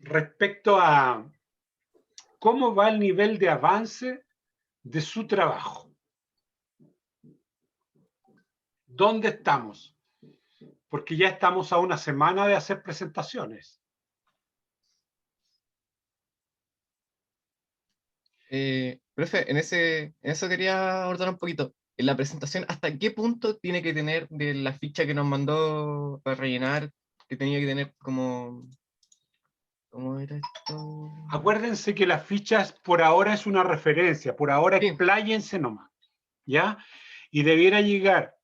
respecto a cómo va el nivel de avance de su trabajo. ¿Dónde estamos? Porque ya estamos a una semana de hacer presentaciones. Profe, en eso quería abordar un poquito. En la presentación, ¿hasta qué punto tiene que tener de la ficha que nos mandó para rellenar, que tenía que tener como... ¿Cómo era esto? Acuérdense que las fichas por ahora es una referencia, por ahora Sí, expláyense nomás, ¿ya? Y debiera llegar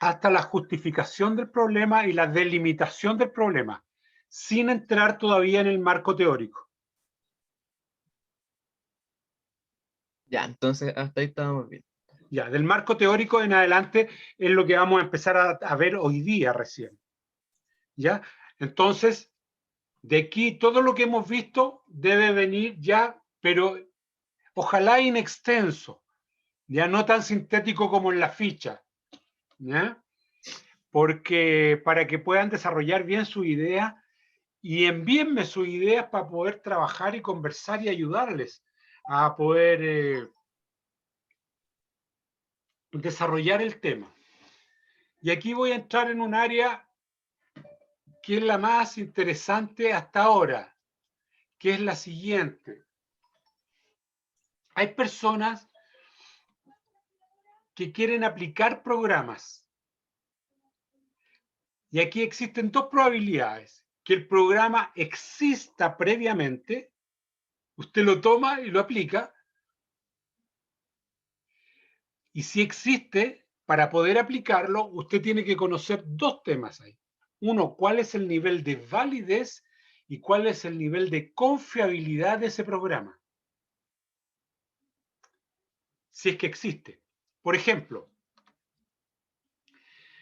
hasta la justificación del problema y la delimitación del problema, sin entrar todavía en el marco teórico. ya, entonces hasta ahí estábamos bien. Ya, del marco teórico en adelante es lo que vamos a empezar a ver hoy día recién. ¿Ya? Entonces, de aquí todo lo que hemos visto debe venir ya, pero ojalá in extenso, ya no tan sintético como en la ficha, ¿ya? Porque para que puedan desarrollar bien su idea y envíenme sus ideas para poder trabajar y conversar y ayudarles a poder desarrollar el tema. Y aquí voy a entrar en un área que es la más interesante hasta ahora, que es la siguiente. Hay personas que quieren aplicar programas. Y aquí existen dos probabilidades. Que el programa exista previamente, usted lo toma y lo aplica, y si existe, para poder aplicarlo, usted tiene que conocer dos temas ahí. Uno, cuál es el nivel de validez y cuál es el nivel de confiabilidad de ese programa. Si es que existe. Por ejemplo,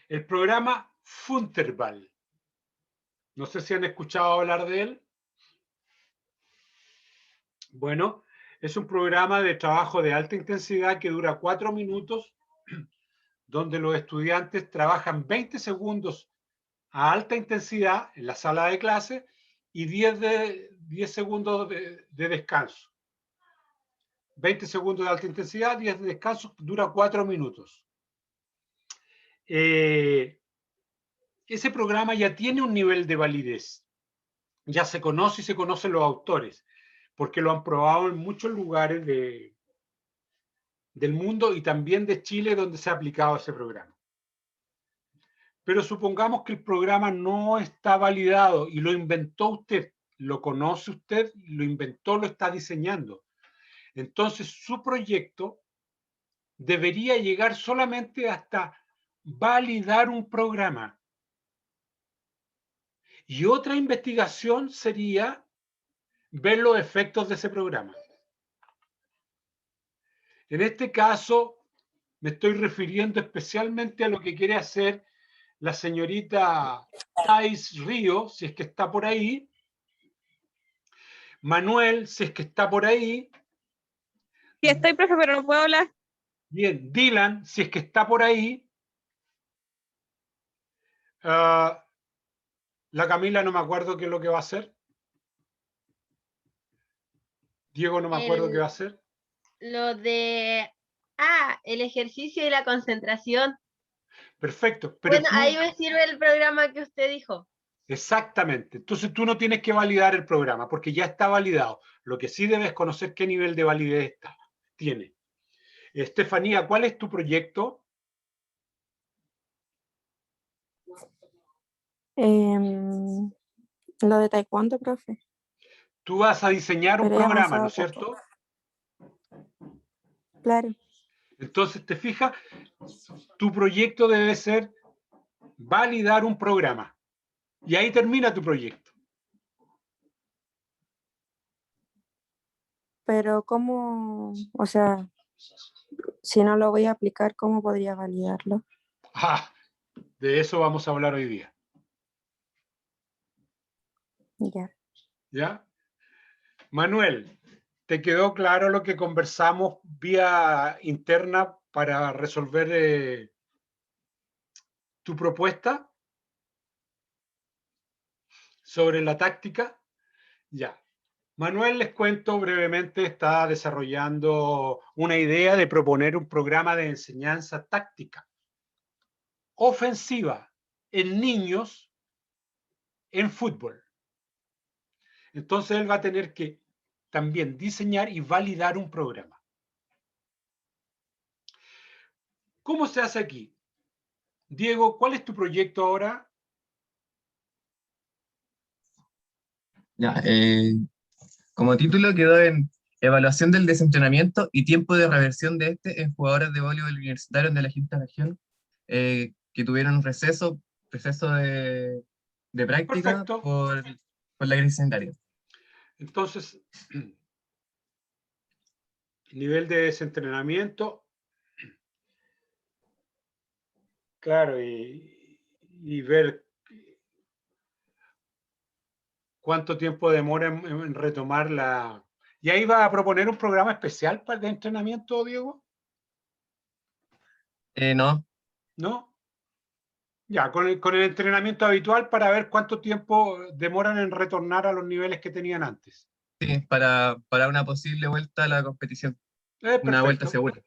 el programa Funterball. No sé si han escuchado hablar de él. Bueno, es un programa de trabajo de alta intensidad que dura 4 minutos, donde los estudiantes trabajan 20 segundos a alta intensidad en la sala de clase y 10 segundos de descanso. 20 segundos de alta intensidad, 10 de descanso, dura 4 minutos. Ese programa ya tiene un nivel de validez. Ya se conoce y se conocen los autores, porque lo han probado en muchos lugares del mundo y también de Chile donde se ha aplicado ese programa. Pero supongamos que el programa no está validado y lo inventó usted, lo conoce usted, lo inventó, lo está diseñando. Entonces su proyecto debería llegar solamente hasta validar un programa. Y otra investigación sería ver los efectos de ese programa. En este caso, me estoy refiriendo especialmente a lo que quiere hacer la señorita Thais Río, si es que está por ahí, Manuel, si es que está por ahí, Sí, estoy, profe, pero no puedo hablar. bien, Dylan, si es que está por ahí, la Camila no me acuerdo qué es lo que va a hacer, Diego no me acuerdo qué va a hacer. Lo de... Ah, el ejercicio y la concentración. Perfecto, pero Bueno, ahí me sirve el programa que usted dijo. exactamente, entonces tú no tienes que validar el programa porque ya está validado. Lo que sí debes conocer qué nivel de validez tiene. Estefanía, ¿cuál es tu proyecto? Lo de taekwondo, profe. Tú vas a diseñar un Pero he programa, ¿no avanzado es cierto? poco. Claro. Entonces, ¿te fijas? Tu proyecto debe ser validar un programa. Y ahí termina tu proyecto. Pero ¿cómo? O sea, si no lo voy a aplicar, ¿cómo podría validarlo? Ah, de eso vamos a hablar hoy día. Ya. ¿Ya? Manuel, ¿te quedó claro lo que conversamos vía interna para resolver tu propuesta sobre la táctica? Ya. Manuel, les cuento brevemente, está desarrollando una idea de proponer un programa de enseñanza táctica ofensiva en niños en fútbol. Entonces él va a tener que también diseñar y validar un programa. ¿Cómo se hace aquí? Diego, ¿cuál es tu proyecto ahora? Ya, como título quedó en Evaluación del desentrenamiento y tiempo de reversión de este en jugadores de voleibol universitarios de la quinta región que tuvieron un receso de práctica Perfecto. por la crisis sanitaria. Entonces, nivel de desentrenamiento. Claro, y ver cuánto tiempo demora en retomar la... ¿Y ahí va a proponer un programa especial para de entrenamiento, Diego? No, ¿No? Ya, con el entrenamiento habitual para ver cuánto tiempo demoran en retornar a los niveles que tenían antes. sí, para una posible vuelta a la competición, una vuelta Perfecto. segura.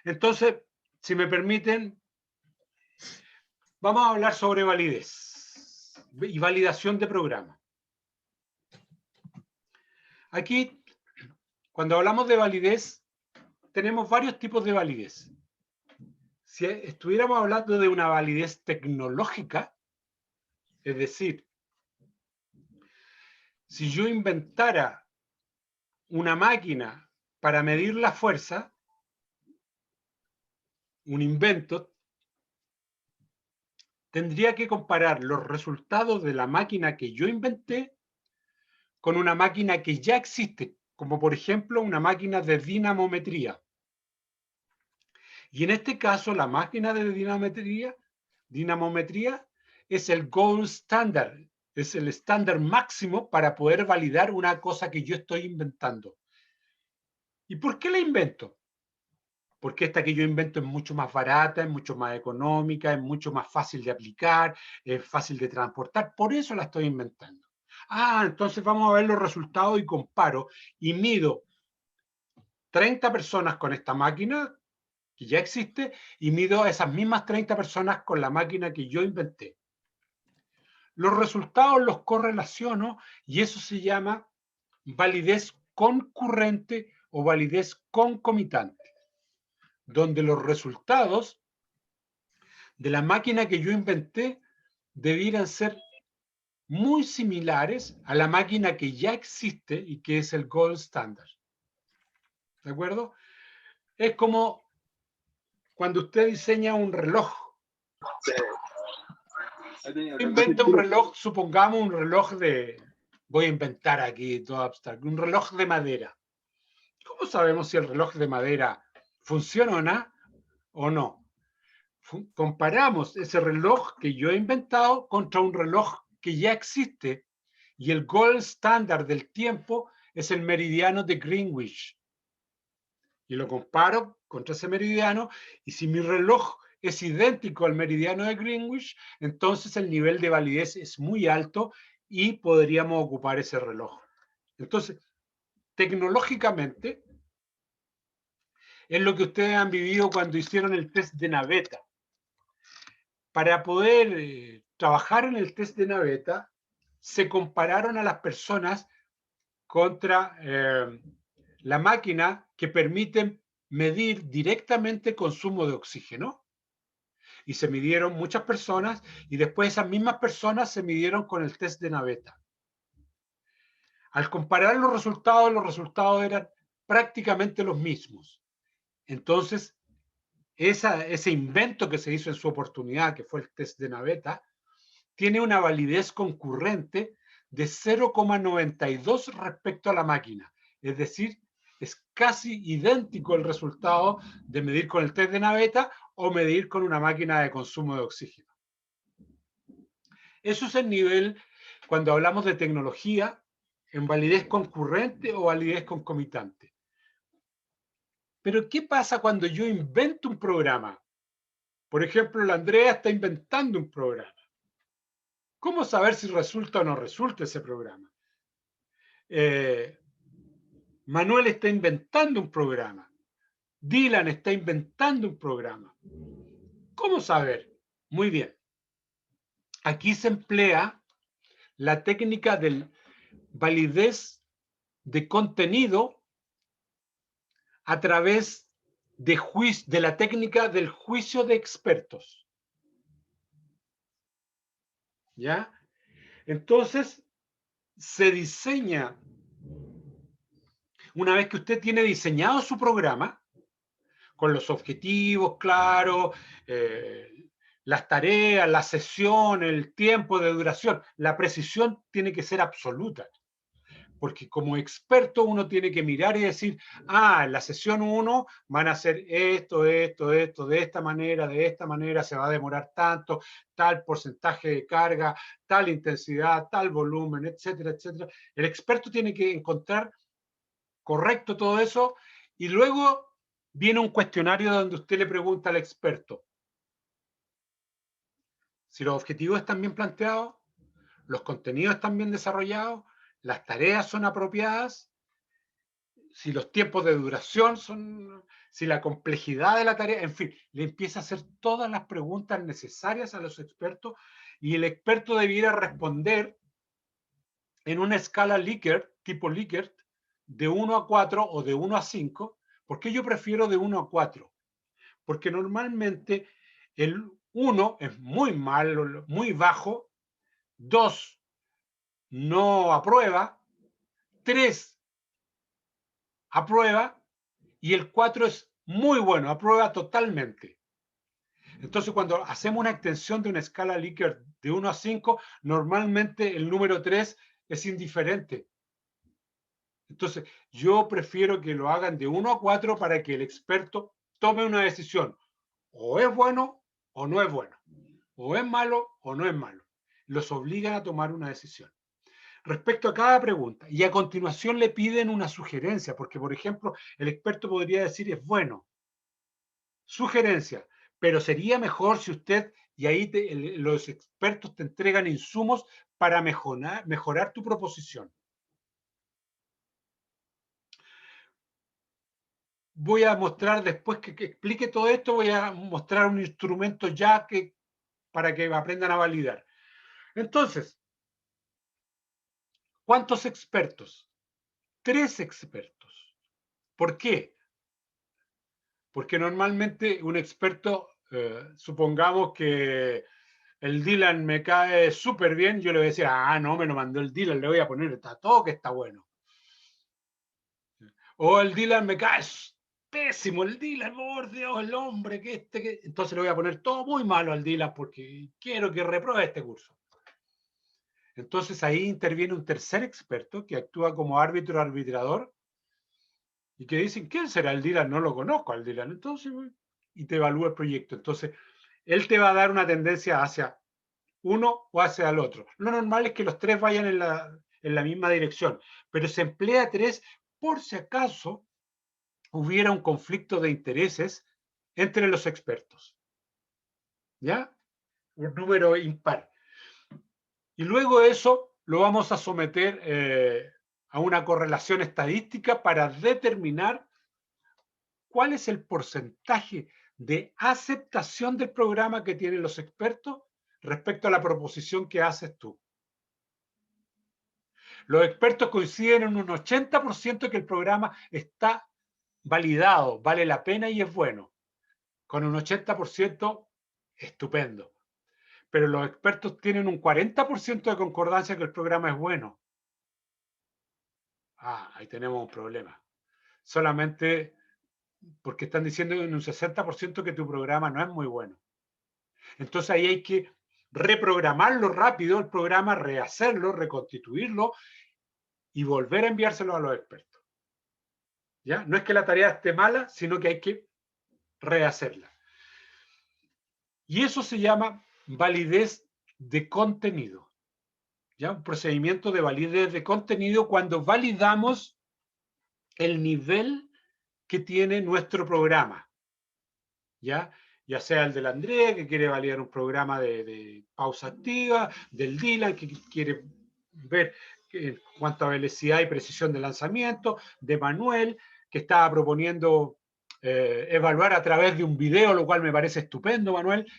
Entonces, si me permiten, vamos a hablar sobre validez y validación de programa. Aquí, cuando hablamos de validez, tenemos varios tipos de validez. Si estuviéramos hablando de una validez tecnológica, es decir, si yo inventara una máquina para medir la fuerza, un invento, tendría que comparar los resultados de la máquina que yo inventé con una máquina que ya existe, como por ejemplo una máquina de dinamometría. Y en este caso, la máquina de dinamometría es el gold standard, es el estándar máximo para poder validar una cosa que yo estoy inventando. ¿Y por qué la invento? Porque esta que yo invento es mucho más barata, es mucho más económica, es mucho más fácil de aplicar, es fácil de transportar, por eso la estoy inventando. Ah, entonces vamos a ver los resultados y comparo y mido 30 personas con esta máquina que ya existe y mido a esas mismas 30 personas con la máquina que yo inventé. Los resultados los correlaciono y eso se llama validez concurrente o validez concomitante, donde los resultados de la máquina que yo inventé debieran ser muy similares a la máquina que ya existe y que es el gold standard. ¿De acuerdo? Es como cuando usted diseña un reloj. Inventa un reloj, supongamos un reloj de, voy a inventar aquí todo abstracto, un reloj de madera. ¿Cómo sabemos si el reloj de madera funciona o no? Comparamos ese reloj que yo he inventado contra un reloj que ya existe y el gold standard del tiempo es el meridiano de Greenwich. Y lo comparo contra ese meridiano y si mi reloj es idéntico al meridiano de Greenwich, entonces el nivel de validez es muy alto y podríamos ocupar ese reloj. Entonces, tecnológicamente, es lo que ustedes han vivido cuando hicieron el test de naveta. Para poder trabajar en el test de naveta, se compararon a las personas contra la máquina que permite medir directamente consumo de oxígeno. Y se midieron muchas personas y después esas mismas personas se midieron con el test de naveta. Al comparar los resultados eran prácticamente los mismos. Entonces, ese invento que se hizo en su oportunidad, que fue el test de naveta, tiene una validez concurrente de 0,92 respecto a la máquina. Es decir, es casi idéntico el resultado de medir con el test de naveta o medir con una máquina de consumo de oxígeno. Eso es el nivel, cuando hablamos de tecnología, en validez concurrente o validez concomitante. Pero ¿qué pasa cuando yo invento un programa? Por ejemplo, la Andrea está inventando un programa. ¿Cómo saber si resulta o no resulta ese programa? Manuel está inventando un programa. Dylan está inventando un programa. ¿Cómo saber? Muy bien. Aquí se emplea la técnica de validez de contenido a través de la técnica del juicio de expertos. ¿Ya? Entonces, se diseña, una vez que usted tiene diseñado su programa, con los objetivos claros, las tareas, la sesión, el tiempo de duración, la precisión tiene que ser absoluta. Porque como experto uno tiene que mirar y decir, en la sesión 1 van a hacer esto, de esta manera, se va a demorar tanto, tal porcentaje de carga, tal intensidad, tal volumen, etcétera, etcétera. El experto tiene que encontrar correcto todo eso y luego viene un cuestionario donde usted le pregunta al experto si los objetivos están bien planteados, los contenidos están bien desarrollados, las tareas son apropiadas, si los tiempos de duración son, si la complejidad de la tarea, en fin, le empieza a hacer todas las preguntas necesarias a los expertos y el experto debiera responder en una escala Likert, tipo Likert, de 1 a 4 o de 1 a 5. ¿Por qué yo prefiero de 1 a 4? Porque normalmente el 1 es muy malo, muy bajo, 2 no aprueba, 3 aprueba y el 4 es muy bueno, aprueba totalmente. Entonces, cuando hacemos una extensión de una escala Likert de 1 a 5, normalmente el número 3 es indiferente. Entonces, yo prefiero que lo hagan de 1 a 4 para que el experto tome una decisión. O es bueno o no es bueno. O es malo o no es malo. Los obligan a tomar una decisión respecto a cada pregunta. Y a continuación le piden una sugerencia, porque, por ejemplo, el experto podría decir es bueno. Sugerencia, pero sería mejor si usted, y ahí los expertos te entregan insumos para mejorar tu proposición. Voy a mostrar, después que explique todo esto, voy a mostrar un instrumento ya para que aprendan a validar. Entonces, ¿cuántos expertos? 3 expertos. ¿Por qué? Porque normalmente un experto, supongamos que el Dylan me cae súper bien, yo le voy a decir, no, me lo mandó el Dylan, le voy a poner, está todo que está bueno. O el Dylan me cae pésimo, el Dylan, por Dios, el hombre, entonces le voy a poner todo muy malo al Dylan porque quiero que repruebe este curso. Entonces ahí interviene un tercer experto que actúa como árbitro arbitrador y que dicen, ¿quién será el Dylan? No lo conozco al Dylan. Entonces, y te evalúa el proyecto. Entonces, él te va a dar una tendencia hacia uno o hacia el otro. Lo normal es que los 3 vayan en la misma dirección, pero se emplea 3 por si acaso hubiera un conflicto de intereses entre los expertos. ¿Ya? Un número impar. Y luego eso lo vamos a someter a una correlación estadística para determinar cuál es el porcentaje de aceptación del programa que tienen los expertos respecto a la proposición que haces tú. Los expertos coinciden en un 80% que el programa está validado, vale la pena y es bueno. Con un 80%, estupendo. Pero los expertos tienen un 40% de concordancia que el programa es bueno. Ahí tenemos un problema. Solamente porque están diciendo en un 60% que tu programa no es muy bueno. Entonces ahí hay que reprogramarlo rápido, el programa, rehacerlo, reconstituirlo y volver a enviárselo a los expertos. ¿Ya? No es que la tarea esté mala, sino que hay que rehacerla. Y eso se llama validez de contenido. ¿Ya? Un procedimiento de validez de contenido cuando validamos el nivel que tiene nuestro programa. ¿Ya? Ya sea el del Andrés, que quiere validar un programa de pausa activa, del Dylan, que quiere ver en cuanto a velocidad y precisión de lanzamiento, de Manuel, que estaba proponiendo evaluar a través de un video, lo cual me parece estupendo, Manuel,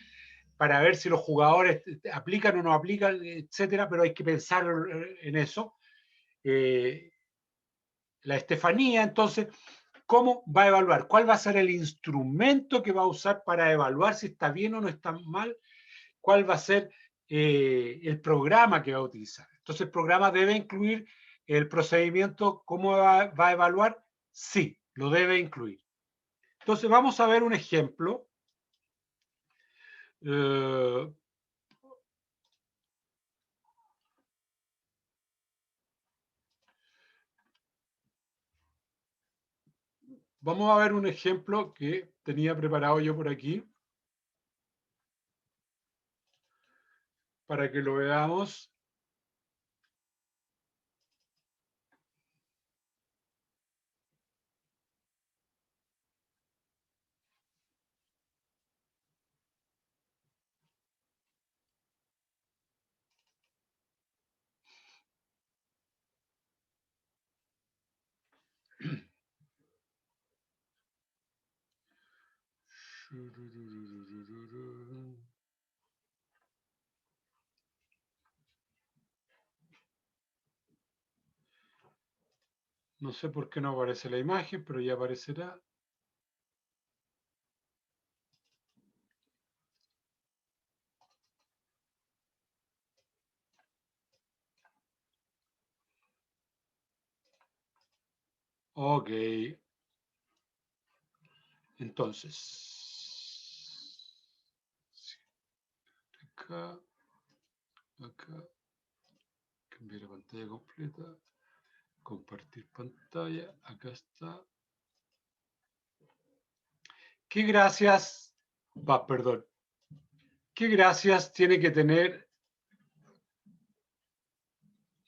para ver si los jugadores aplican o no aplican, etcétera, pero hay que pensar en eso. La Estefanía, entonces, ¿cómo va a evaluar? ¿Cuál va a ser el instrumento que va a usar para evaluar si está bien o no está mal? ¿Cuál va a ser el programa que va a utilizar? Entonces, el programa debe incluir el procedimiento. ¿Cómo va a evaluar? Sí, lo debe incluir. Entonces, vamos a ver un ejemplo. Vamos a ver un ejemplo que tenía preparado yo por aquí para que lo veamos. No sé por qué no aparece la imagen, pero ya aparecerá. Ok. Entonces, acá, cambiar la pantalla completa, compartir pantalla, acá está. ¿Qué gracias? Perdón. ¿Qué gracias tiene que tener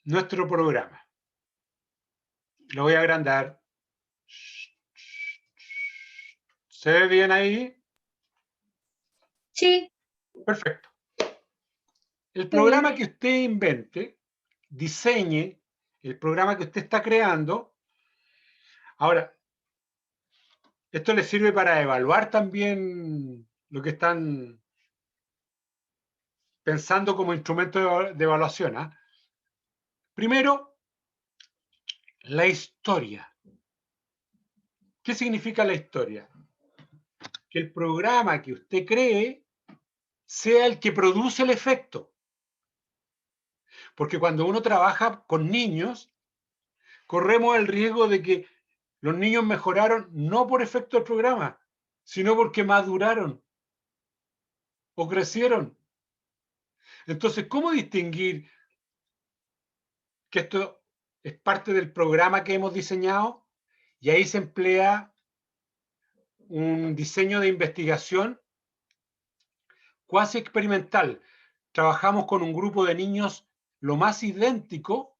nuestro programa? Lo voy a agrandar. ¿Se ve bien ahí? Sí. Perfecto. El programa que usted invente, diseñe, el programa que usted está creando. Ahora, esto le sirve para evaluar también lo que están pensando como instrumento de evaluación. ¿eh? Primero, la historia. ¿Qué significa la historia? Que el programa que usted cree sea el que produce el efecto. Porque cuando uno trabaja con niños, corremos el riesgo de que los niños mejoraron no por efecto del programa, sino porque maduraron o crecieron. Entonces, ¿cómo distinguir que esto es parte del programa que hemos diseñado? Y ahí se emplea un diseño de investigación cuasi experimental. Trabajamos con un grupo de niños lo más idéntico.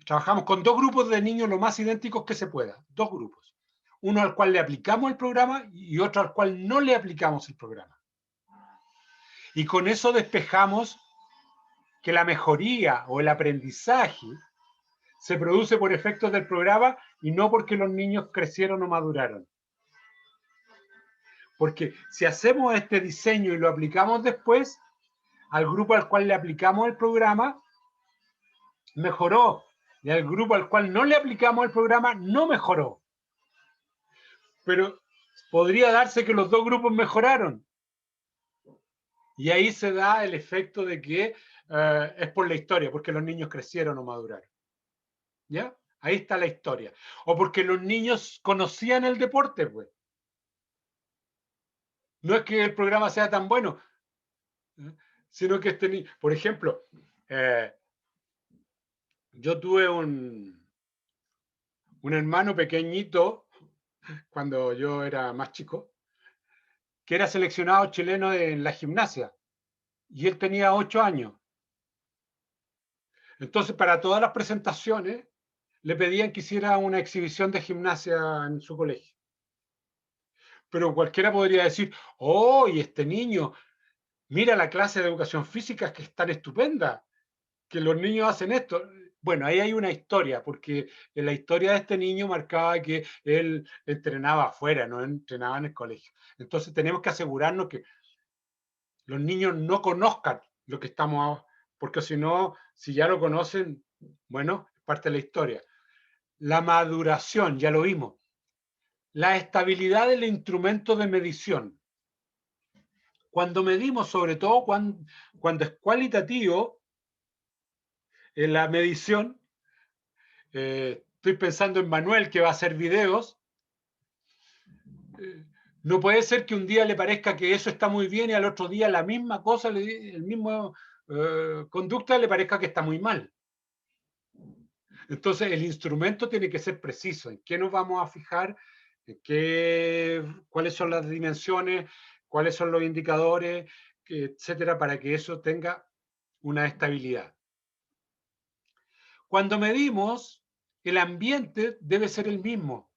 Trabajamos con dos grupos de niños lo más idénticos que se pueda. Dos grupos. Uno al cual le aplicamos el programa y otro al cual no le aplicamos el programa. Y con eso despejamos que la mejoría o el aprendizaje se produce por efectos del programa y no porque los niños crecieron o maduraron. Porque si hacemos este diseño y lo aplicamos después, al grupo al cual le aplicamos el programa, mejoró. Y al grupo al cual no le aplicamos el programa, no mejoró. Pero podría darse que los dos grupos mejoraron. Y ahí se da el efecto de que es por la historia, porque los niños crecieron o maduraron. ¿Ya? Ahí está la historia. O porque los niños conocían el deporte, pues. No es que el programa sea tan bueno, sino que por ejemplo, yo tuve un hermano pequeñito cuando yo era más chico, que era seleccionado chileno en la gimnasia, y él tenía 8 años. Entonces, para todas las presentaciones, le pedían que hiciera una exhibición de gimnasia en su colegio. Pero cualquiera podría decir, oh, y este niño, mira la clase de educación física que es tan estupenda. que los niños hacen esto. Bueno, ahí hay una historia, porque en la historia de este niño marcaba que él entrenaba afuera, no entrenaba en el colegio. Entonces tenemos que asegurarnos que los niños no conozcan lo que estamos, porque si no, si ya lo conocen, bueno, es parte de la historia. La maduración, ya lo vimos. La estabilidad del instrumento de medición. Cuando medimos, sobre todo cuando es cualitativo, en la medición, estoy pensando en Manuel que va a hacer videos, no puede ser que un día le parezca que eso está muy bien y al otro día la misma cosa, el mismo conducta le parezca que está muy mal. Entonces el instrumento tiene que ser preciso. ¿En qué nos vamos a fijar? ¿Cuáles son las dimensiones? ¿Cuáles son los indicadores? Etcétera, para que eso tenga una estabilidad. Cuando medimos, el ambiente debe ser el mismo.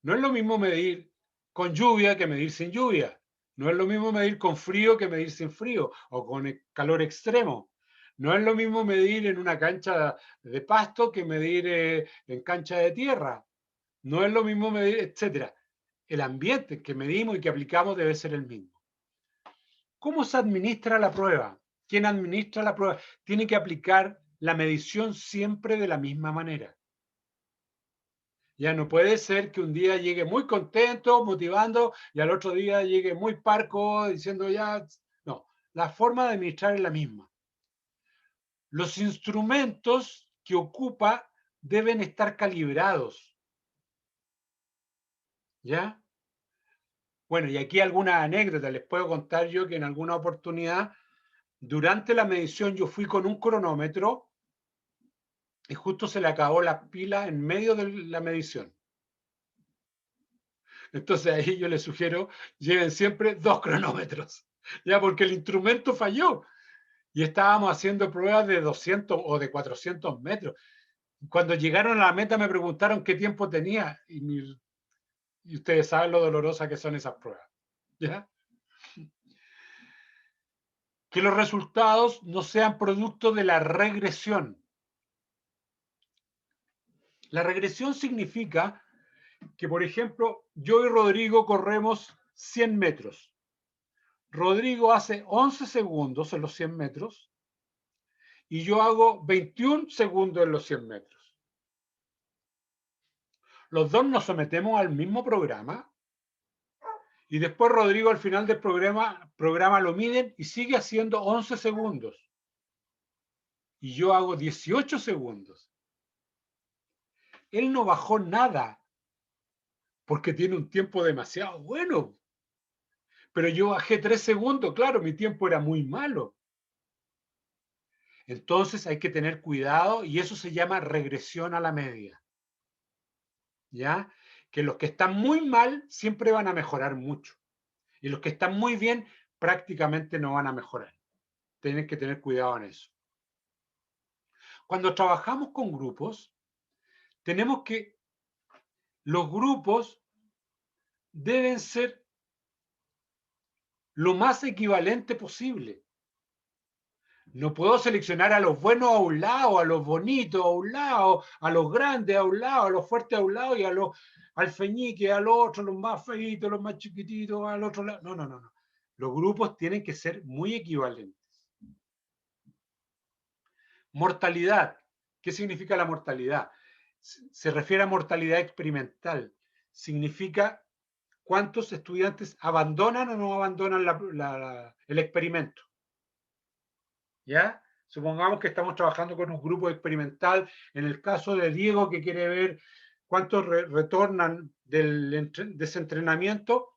No es lo mismo medir con lluvia que medir sin lluvia. No es lo mismo medir con frío que medir sin frío o con calor extremo. No es lo mismo medir en una cancha de pasto que medir en cancha de tierra. No es lo mismo medir, etcétera. El ambiente que medimos y que aplicamos debe ser el mismo. ¿Cómo se administra la prueba? ¿Quién administra la prueba? Tiene que aplicar la medición siempre de la misma manera. Ya no puede ser que un día llegue muy contento, motivando, y al otro día llegue muy parco, diciendo ya... No, la forma de administrar es la misma. Los instrumentos que ocupa deben estar calibrados. ¿Ya? Bueno, y aquí alguna anécdota. Les puedo contar yo que en alguna oportunidad, durante la medición, yo fui con un cronómetro y justo se le acabó la pila en medio de la medición. Entonces ahí yo les sugiero, lleven siempre 2 cronómetros, ya, porque el instrumento falló y estábamos haciendo pruebas de 200 o de 400 metros. Cuando llegaron a la meta me preguntaron qué tiempo tenía y ustedes saben lo dolorosa que son esas pruebas, ¿ya? Que los resultados no sean producto de la regresión. La regresión significa que, por ejemplo, yo y Rodrigo corremos 100 metros. Rodrigo hace 11 segundos en los 100 metros y yo hago 21 segundos en los 100 metros. Los dos nos sometemos al mismo programa y después Rodrigo al final del programa lo miden y sigue haciendo 11 segundos. Y yo hago 18 segundos. Él no bajó nada porque tiene un tiempo demasiado bueno. Pero yo bajé 3 segundos, claro, mi tiempo era muy malo. Entonces hay que tener cuidado y eso se llama regresión a la media. ¿Ya? Que los que están muy mal siempre van a mejorar mucho. Y los que están muy bien prácticamente no van a mejorar. Tienen que tener cuidado en eso. Cuando trabajamos con grupos, tenemos que, los grupos deben ser lo más equivalente posible. No puedo seleccionar a los buenos a un lado, a los bonitos a un lado, a los grandes a un lado, a los fuertes a un lado y al feñique, al otro, los más feitos, los más chiquititos, al otro lado. No, no, no, no. Los grupos tienen que ser muy equivalentes. Mortalidad. ¿Qué significa la mortalidad? Se refiere a mortalidad experimental. Significa cuántos estudiantes abandonan o no abandonan el experimento. ¿Ya? Supongamos que estamos trabajando con un grupo experimental. En el caso de Diego, que quiere ver cuántos retornan de ese entrenamiento,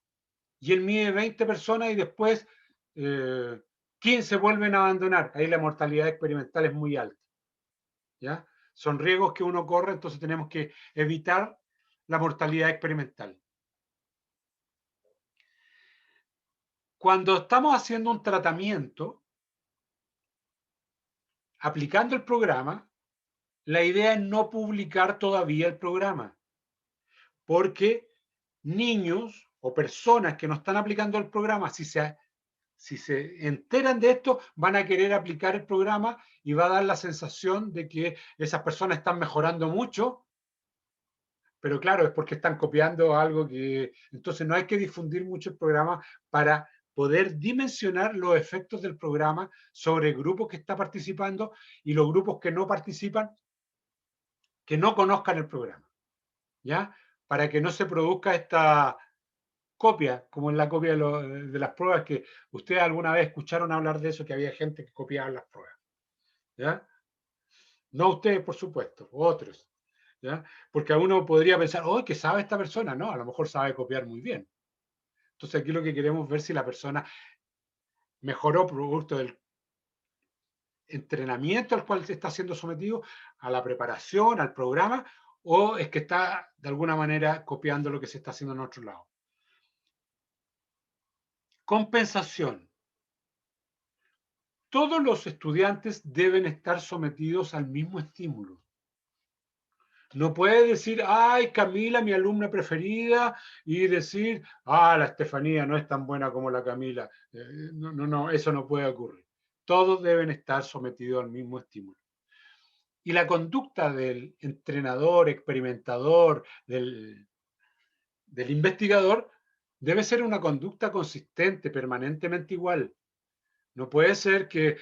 y él mide 20 personas y después 15 vuelven a abandonar. Ahí la mortalidad experimental es muy alta. ¿Ya? Son riesgos que uno corre, entonces tenemos que evitar la mortalidad experimental. Cuando estamos haciendo un tratamiento, aplicando el programa, la idea es no publicar todavía el programa, porque niños o personas que no están aplicando el programa, si si se enteran de esto, van a querer aplicar el programa y va a dar la sensación de que esas personas están mejorando mucho, pero claro, es porque están copiando algo que... Entonces no hay que difundir mucho el programa para poder dimensionar los efectos del programa sobre grupos que está participando y los grupos que no participan, que no conozcan el programa, ¿ya? Para que no se produzca esta copia, como en la copia de las pruebas, que ustedes alguna vez escucharon hablar de eso, que había gente que copiaba las pruebas, ¿ya? No ustedes, por supuesto, otros, ¿ya? Porque a uno podría pensar, oh, ¿qué sabe esta persona? No, a lo mejor sabe copiar muy bien. Entonces aquí lo que queremos ver si la persona mejoró producto del entrenamiento al cual se está siendo sometido, a la preparación, al programa, o es que está de alguna manera copiando lo que se está haciendo en otro lado. Compensación. Todos los estudiantes deben estar sometidos al mismo estímulo. No puede decir, ay, Camila, mi alumna preferida, y decir, ah, la Estefanía no es tan buena como la Camila. No, eso no puede ocurrir. Todos deben estar sometidos al mismo estímulo. Y la conducta del entrenador, experimentador, del investigador, debe ser una conducta consistente, permanentemente igual. No puede ser que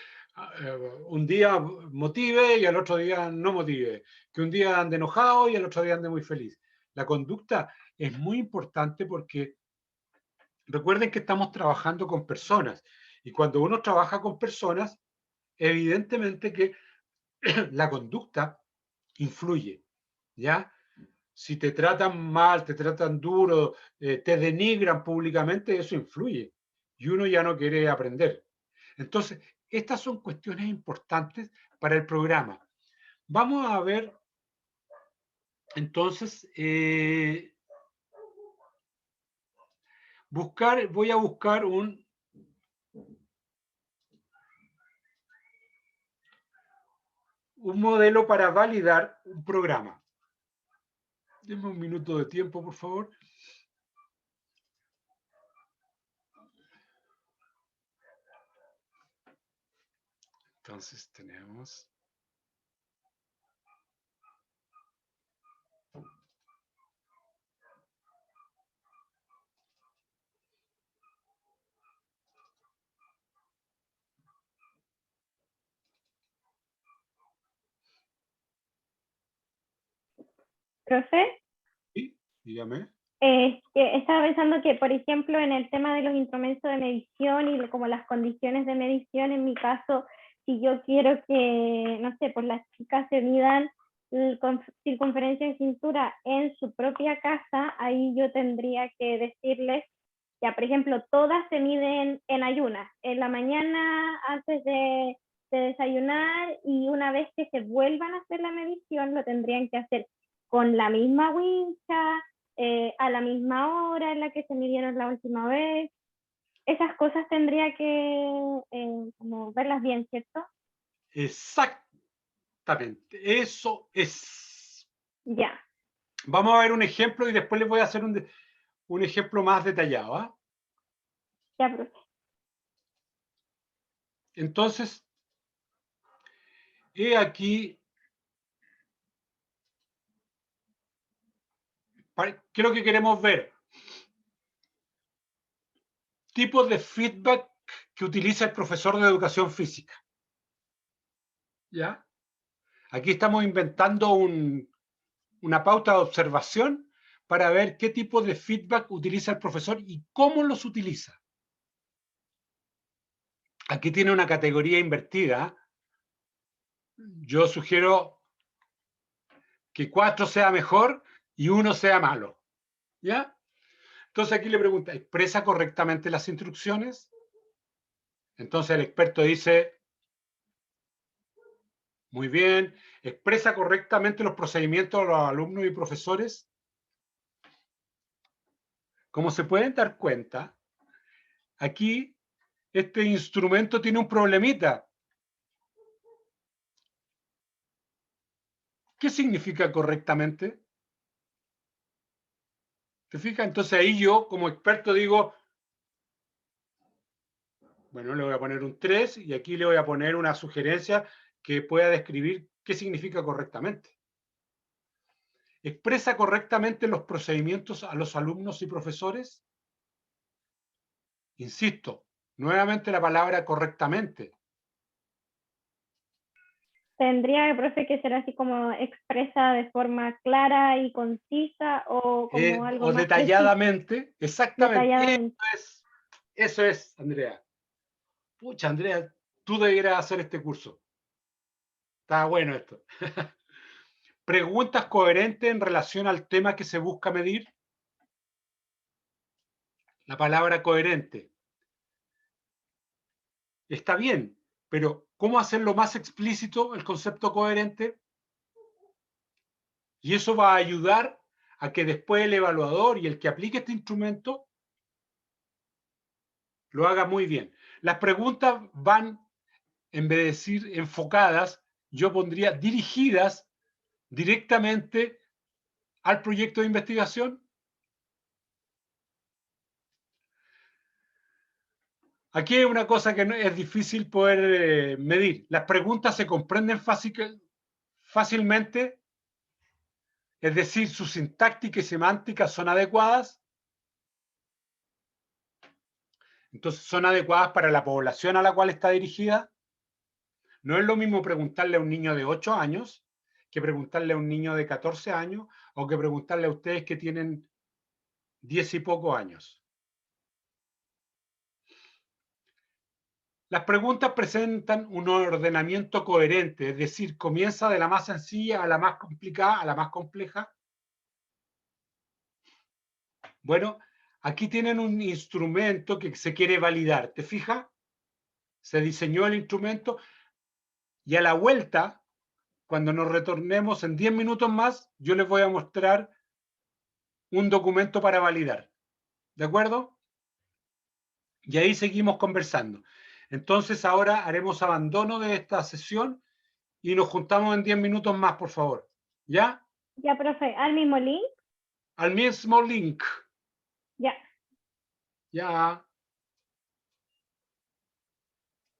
un día motive y al otro día no motive, que un día ande enojado y al otro día ande muy feliz. La conducta es muy importante porque recuerden que estamos trabajando con personas y cuando uno trabaja con personas, evidentemente que la conducta influye, ¿ya? Si te tratan mal, te tratan duro, te denigran públicamente, eso influye y uno ya no quiere aprender. Entonces, estas son cuestiones importantes para el programa. Vamos a ver, entonces, voy a buscar un modelo para validar un programa. Denme un minuto de tiempo, por favor. Entonces tenemos... Profe, Sí, dígame. que estaba pensando que, por ejemplo, en el tema de los instrumentos de medición y como las condiciones de medición, en mi caso, si yo quiero que, no sé, pues las chicas se midan circunferencia de cintura en su propia casa, ahí yo tendría que decirles, ya, por ejemplo, todas se miden en ayunas, en la mañana antes de desayunar y una vez que se vuelvan a hacer la medición, lo tendrían que hacer con la misma wincha, a la misma hora en la que se midieron la última vez. Esas cosas tendría que como verlas bien, ¿cierto? Exactamente, eso es. Ya. Vamos a ver un ejemplo y después les voy a hacer un ejemplo más detallado. ¿Ah? Ya, profe. Entonces, he aquí, ¿qué es lo que queremos ver? Tipos de feedback que utiliza el profesor de educación física. ¿Ya? Aquí estamos inventando una pauta de observación para ver qué tipo de feedback utiliza el profesor y cómo los utiliza. Aquí tiene una categoría invertida. Yo sugiero que 4 sea mejor y 1 sea malo. ¿Ya? Entonces aquí le pregunta, ¿expresa correctamente las instrucciones? Entonces el experto dice, muy bien, ¿expresa correctamente los procedimientos de los alumnos y profesores? Como se pueden dar cuenta, aquí este instrumento tiene un problemita. ¿Qué significa correctamente? ¿Te fijas? Entonces ahí yo, como experto, digo, Bueno, le voy a poner un 3 y aquí le voy a poner una sugerencia que pueda describir qué significa correctamente. ¿Expresa correctamente los procedimientos a los alumnos y profesores? Insisto, nuevamente la palabra correctamente. Tendría, profe, que ser así como expresa de forma clara y concisa o como algo O más preciso, detalladamente, exactamente. detalladamente. Eso es, Andrea. Pucha, Andrea, tú debieras hacer este curso. Está bueno esto. ¿Preguntas coherentes en relación al tema que se busca medir? La palabra coherente. Está bien, pero ¿cómo hacerlo más explícito el concepto coherente? Y eso va a ayudar a que después el evaluador y el que aplique este instrumento lo haga muy bien. Las preguntas van, en vez de decir enfocadas, yo pondría dirigidas directamente al proyecto de investigación. Aquí hay una cosa que es difícil poder medir. Las preguntas se comprenden fácilmente, es decir, su sintáctica y semántica son adecuadas. Entonces, son adecuadas para la población a la cual está dirigida. No es lo mismo preguntarle a un niño de 8 años que preguntarle a un niño de 14 años o que preguntarle a ustedes que tienen 10 y pocos años. Las preguntas presentan un ordenamiento coherente, es decir, comienza de la más sencilla a la más complicada, a la más compleja. Bueno, aquí tienen un instrumento que se quiere validar. ¿Te fijas? Se diseñó el instrumento y a la vuelta, cuando nos retornemos en 10 minutos más, yo les voy a mostrar un documento para validar. ¿De acuerdo? Y ahí seguimos conversando. Entonces ahora haremos abandono de esta sesión y nos juntamos en 10 minutos más, por favor. ¿Ya? Ya, profe, al mismo link. Al mismo link. Ya. Ya.